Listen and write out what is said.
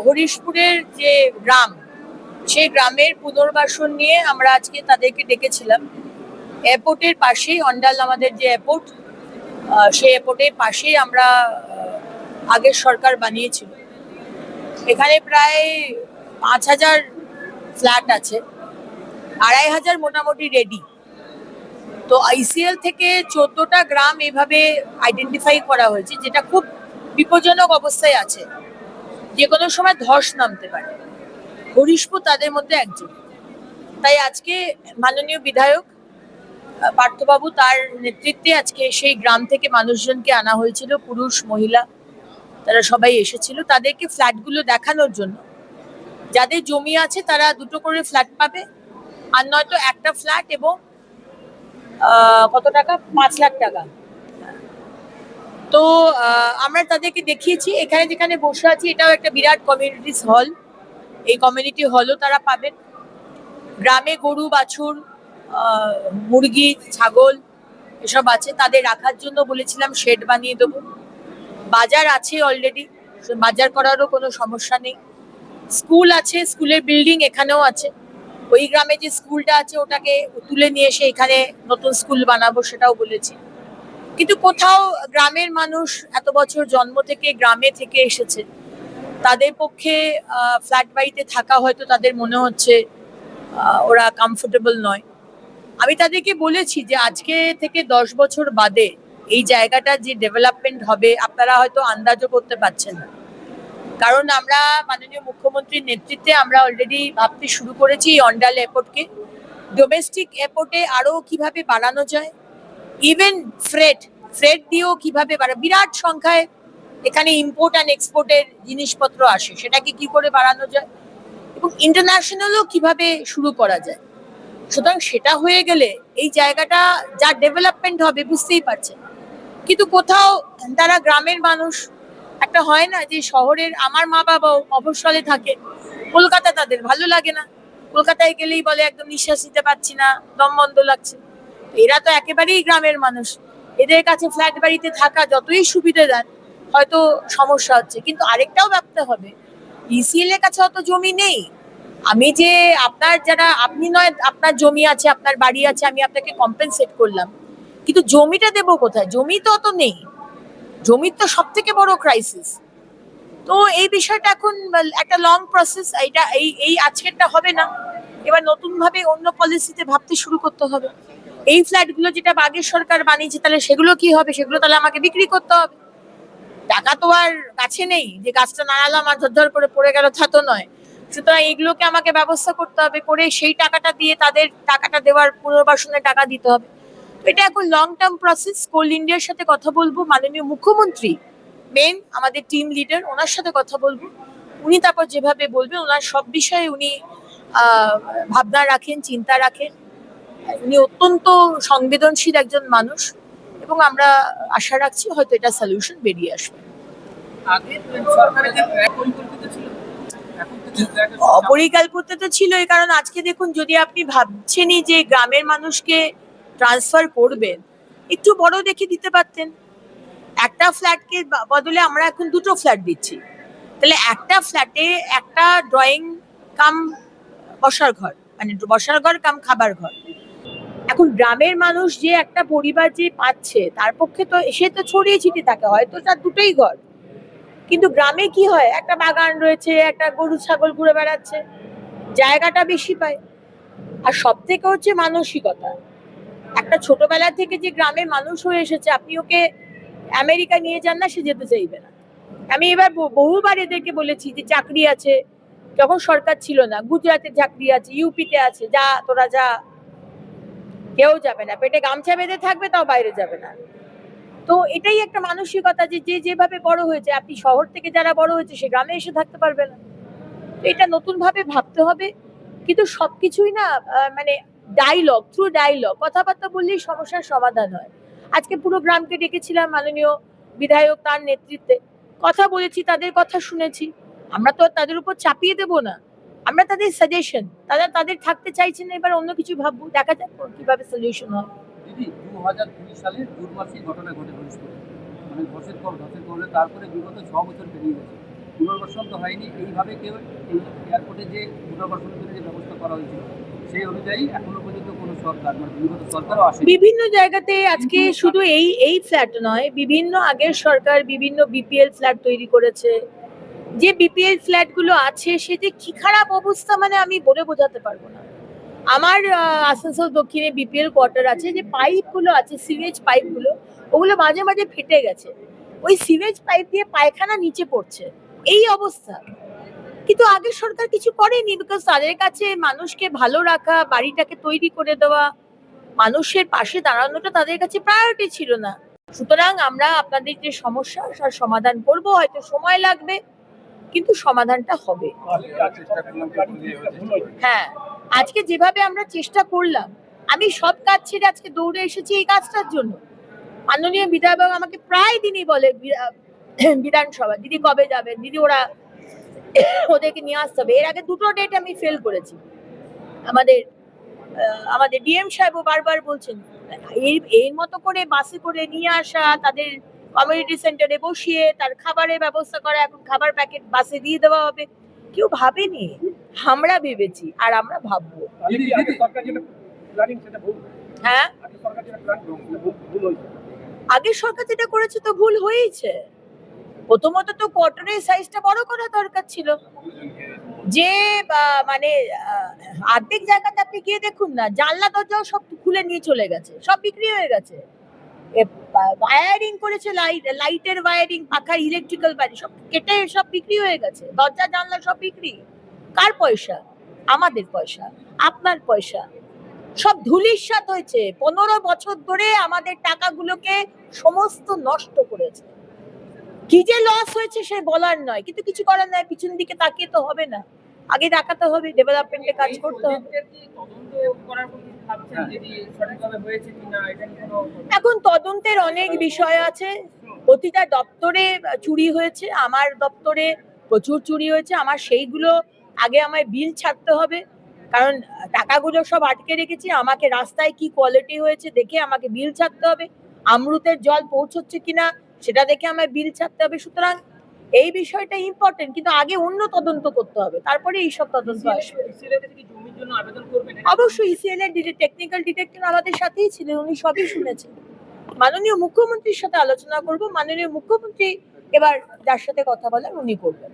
হরিশপুরের যে গ্রাম, সেই গ্রামের পুনর্বাসন নিয়ে আমরা আজকে তাদেরকে ডেকেছিলাম। এয়ারপোর্টের পাশেই অন্ডাল, আমাদের যে এয়ারপোর্ট, সেই এয়ারপোর্টের পাশেই আমরা আগের সরকার বানিয়েছিল। এখানে প্রায় 5,000 ফ্ল্যাট আছে, 2,500 মোটামুটি রেডি। তো আইসিএল থেকে 14টা গ্রাম এভাবে আইডেন্টিফাই করা হয়েছে, যেটা খুব বিপজ্জনক অবস্থায় আছে, যে কোনো সময় ধস নামতে পারে। হরিশপুর তাদের মধ্যে একজন। তাই আজকে মাননীয় বিধায়ক পার্থবাবু, তার নেতৃত্বে আজকে সেই গ্রাম থেকে মানুষজনকে আনা হয়েছিল, পুরুষ মহিলা তারা সবাই এসেছিল, তাদেরকে ফ্ল্যাটগুলো দেখানোর জন্য। যাদের জমি আছে তারা 2টো করে ফ্ল্যাট পাবে, আর নয়তো একটা ফ্ল্যাট এবং কত টাকা, 5 লাখ টাকা। তো আমরা তাদেরকে দেখিয়েছি। এখানে যেখানে বসে আছি, এটাও একটা বিরাট কমিউনিটিস হল। এই কমিউনিটি হলও তারা পাবেন। গ্রামে গরু বাছুর, মুরগি, ছাগল এসব আছে, তাদের রাখার জন্য বলেছিলাম শেড বানিয়ে দেবো। বাজার আছে অলরেডি, বাজার করারও কোনো সমস্যা নেই। স্কুল আছে, স্কুলের বিল্ডিং এখানেও আছে। ওই গ্রামে যে স্কুলটা আছে ওটাকে তুলে নিয়ে এসে এখানে নতুন স্কুল বানাবো, সেটাও বলেছি। কিন্তু কোথাও গ্রামের মানুষ এত বছর জন্ম থেকে গ্রামে থেকে এসেছে, তাদের পক্ষে ফ্ল্যাট বাড়িতে থাকা হয়তো তাদের মনে হচ্ছে ওরা কমফোর্টেবল নয়। আমি তাদেরকে বলেছি যে আজকে থেকে 10 বছর বাদে এই জায়গাটা যে ডেভেলপমেন্ট হবে আপনারা হয়তো আন্দাজও করতে পারছেন না। কারণ আমরা মাননীয় মুখ্যমন্ত্রীর নেতৃত্বে আমরা অলরেডি ভাবতে শুরু করেছি অন্ডাল এয়ারপোর্টকে ডোমেস্টিক এয়ারপোর্টে আরো কিভাবে বাড়ানো যায়। ইভেন ফ্রেট দিয়েও কিভাবে বিরাট সংখ্যায় এখানে ইম্পোর্ট অ্যান্ড এক্সপোর্টের জিনিসপত্র আসে, সেটাকে কি করে বাড়ানো যায় এবং ইন্টারন্যাশনালও কিভাবে শুরু করা যায়। সুতরাং সেটা হয়ে গেলে এই জায়গাটা যা ডেভেলপমেন্ট হবে বুঝতেই পারছেন। কিন্তু কোথাও তারা গ্রামের মানুষ, একটা হয় না যে শহরের, আমার মা বাবাও মফস্বলে থাকে, কলকাতা তাদের ভালো লাগে না, কলকাতায় গেলেই বলে একদম নিঃশ্বাস নিতে পারছি না, দম বন্ধ লাগছে। এরা তো একেবারেই গ্রামের মানুষ, এদের কাছে ফ্ল্যাট বাড়িতে থাকা যতই সুবিধে দেন হয়তো সমস্যা হচ্ছে। কিন্তু আরেকটাও ভাবতে হবে, ইসিএল এর কাছে অত জমি নেই। আমি যে আপনার, যারা আপনি নয় আপনার জমি আছে, আপনার বাড়ি আছে, আমি আপনাকে কম্পেনসেট করলাম, কিন্তু জমিটা দেবো কোথায়? জমি তো অত নেই, জমির তো সব থেকে বড় ক্রাইসিস। তো এই বিষয়টা এখন একটা লং প্রসেস, এইটা এই আজকেরটা হবে না, এবার নতুন ভাবে অন্য পলিসিতে ভাবতে শুরু করতে হবে। এই ফ্ল্যাটগুলো যেটা আগের সরকার বানিয়েছে, তাহলে সেগুলো কি হবে? সেগুলো তাহলে আমাকে বিক্রি করতে হবে। টাকা তো আর গাছে নেই যে গাছটা নাড়ালাম আর ধর করে পড়ে গেল, তা তো নয়। সুতরাং এগুলোকে আমাকে ব্যবস্থা করতে হবে, করে সেই টাকাটা দিয়ে তাদের টাকাটা দেওয়ার, পুনর্বাসনের টাকা দিতে হবে। এটা এখন লং টার্ম প্রসেস। কোল ইন্ডিয়ার সাথে কথা বলবো, মাননীয় মুখ্যমন্ত্রী মেন আমাদের টিম লিডার, ওনার সাথে কথা বলবো। উনি তারপর যেভাবে বলবেন, ওনার সব বিষয়ে উনি ভাবনা রাখেন, চিন্তা রাখেন। উনি অত্যন্ত সংবেদনশীল একজন মানুষ এবং আমরা আশা রাখছি হয়তো এটা সলিউশন বেরিয়ে আসবে। অপরিকল্পিত তো ছিলই, কারণ আজকে দেখুন, যদি আপনি ভাবছেনই যে গ্রামের মানুষকে ট্রান্সফার করবেন, একটু বড় দেখে দিতে পারতেন। একটা ফ্ল্যাটকে বদলে আমরা এখন 2টো ফ্ল্যাট দিচ্ছি, তাহলে একটা ফ্ল্যাটে একটা ড্রয়িং কাম বসার ঘর, মানে বসার ঘর কাম খাবার ঘর। এখন গ্রামের মানুষ যে একটা পরিবার যে পাচ্ছে, তার পক্ষে তো সে তো ছড়িয়ে ছিটিয়ে থাকে, হয়তো তার 2টোই ঘর, কিন্তু গ্রামে কি হয়, একটা বাগান রয়েছে, একটা গরু ছাগল ঘুরে বেড়াচ্ছে, জায়গাটা বেশি পায়। আর সব থেকে হচ্ছে মানসিকতা। একটা ছোটবেলা থেকে যে গ্রামে মানুষ হয়ে এসেছে, আপনি ওকে আমেরিকা নিয়ে যান না, সে যেতে চাইবে না। আমি এবার বহুবার এদেরকে বলেছি যে চাকরি আছে, যখন সরকার ছিল না, গুজরাটে চাকরি আছে, ইউপিতে আছে, যা তোরা যা, কেউ যাবে না, পেটে গামছা বেঁধে থাকবে, তাও বাইরে যাবে না। তো এটাই একটা মানসিকতা, যে যে যেভাবে বড় হয়েছে, আপনি শহর থেকে যারা বড় হয়েছে সে গ্রামে এসে থাকতে পারবে না। তো এটা নতুন ভাবে ভাবতে হবে। কিন্তু সবকিছুই না মানে থ্রু ডায়লগ, কথাবার্তা বললেই সমস্যার সমাধান হয়। আজকে পুরো গ্রামকে ডেকেছিলাম মাননীয় বিধায়ক, তার নেতৃত্বে কথা বলেছি, তাদের কথা শুনেছি। আমরা তো তাদের উপর চাপিয়ে দেব না, আমরা তাদের সাজেশন, তাদের থাকতে চাইছেন, এবার অন্য কিছু ভাববো, দেখা যাক কিভাবে সলিউশন হয়। দিদি, 2020 সালে জুন মাসে ঘটনা ঘটে হরিশপুরে, মানে ধসের পর তারপরে বিগত 6 বছর পেরিয়ে গেছে। পুনর্বাসন তো হয়নি, এইভাবে কেউ এই এয়ারপোর্টে যে পুনর্বাসনের জন্য যে ব্যবস্থা করা হয়েছিল সেই অনুযায়ী এখনো পর্যন্ত কোনো সরকার মানে বিগত সরকারও আসেনি। বিভিন্ন জায়গাতে আজকে শুধু এই ফ্ল্যাট নয়, বিভিন্ন আগের সরকার বিভিন্ন বিপিএল ফ্ল্যাট তৈরি করেছে। যে বিপিএল ফ্ল্যাট গুলো আছে সে যে কি খারাপ অবস্থা মানে আমি বলে বোঝাতে পারবো না। আমার আসানসোল দক্ষিণে বিপিএল কোয়ার্টার আছে, যে পাইপ গুলো আছে সিভেজ পাইপ গুলো, ওগুলো মাঝে মাঝে ফেটে গেছে, ওই সিভেজ পাইপ দিয়ে পায়খানা নিচে পড়ছে, এই অবস্থা। কিন্তু আগের সরকার কিছু করেনি, বিকজ তাদের কাছে মানুষকে ভালো রাখা, বাড়িটাকে তৈরি করে দেওয়া, মানুষের পাশে দাঁড়ানোটা তাদের কাছে প্রায়োরিটি ছিল না। সুতরাং আমরা আপনাদের যে সমস্যা তার সমাধান করব, হয়তো সময় লাগবে কিন্তু সমাধানটা হবে। হ্যাঁ, আজকে যেভাবে আমরা চেষ্টা করলাম, আমি সব কাজ ছেড়ে আজকে দৌড়ে এসেছি এই কাজটার জন্য। মাননীয় বিধায়ক আমাকে প্রায় দিনই বলে বিধানসভা, দিদি কবে যাবেন, দিদি ওদেরকে নিয়ে আসতে হবে। এর আগে দুটো ডেট আমি ফেল করেছি। আমাদের ডিএম সাহেবও বারবার বলছেন এর মতো করে বাসে করে নিয়ে আসা, তাদের কমিউনিটি সেন্টারে বসিয়ে তার খাবারের ব্যবস্থা করা, এখন খাবার প্যাকেট বাসে দিয়ে দেওয়া হবে। কেউ ভাবেনি, আমরা ভেবেছি আর আমরা ভাববো। হ্যাঁ, আগের সরকার যেটা করেছে তো ভুল হয়েছে। প্রথমত তো কোয়ার্টারের সাইজটা বড় করা দরকার ছিল। যে মানে অর্ধেক জায়গাতে আপনি গিয়ে দেখুন না, জানলা দরজাও সব খুলে নিয়ে চলে গেছে, সব বিক্রি হয়ে গেছে। ওয়ারিং করেছে, লাইটের ওয়ারিং, পাখার ইলেকট্রিক্যাল ওয়ারিং সব কেটে সব বিক্রি হয়ে গেছে, দরজা জানলা সব বিক্রি। কার পয়সা? আমাদের পয়সা, আপনার পয়সা, সব ধুলিস্যাৎ হয়েছে। 15 বছর ধরে আমাদের টাকাগুলোকে সমস্ত নষ্ট করেছে। কি যে লস হয়েছে সে বলার নয়, কিন্তু কিছু করার নয়, পিছন দিকে তাকিয়ে তো হবে না, আগে তাকাতে হবে, ডেভেলপমেন্টে কাজ করতে হবে। এখন তদন্তের অনেক বিষয় আছে, প্রতিটা দপ্তরে চুরি হয়েছে, আমার দপ্তরে প্রচুর চুরি হয়েছে, আমার সেইগুলো আগে আমায় বিল ছাড়তে হবে, কারণ টাকাগুলো সব আটকে রেখেছি। আমাকে রাস্তায় কি কোয়ালিটি হয়েছে দেখে আমাকে বিল ছাড়তে হবে, আমরুতের জল পৌঁছচ্ছে কিনা সেটা দেখে আমায় বিল ছাড়তে হবে। সুতরাং এই বিষয়টা ইম্পর্টেন্ট, কিন্তু আগে অন্য তদন্ত করতে হবে, তারপরে এইসব তদন্ত আসবে। অবশ্যই ইসিএল এর টেকনিক্যাল ডিরেক্টর আমাদের সাথেই ছিলেন, উনি সবই শুনেছেন। মাননীয় মুখ্যমন্ত্রীর সাথে আলোচনা করব, মাননীয় মুখ্যমন্ত্রী এবার যার সাথে কথা বলেন উনি করবেন।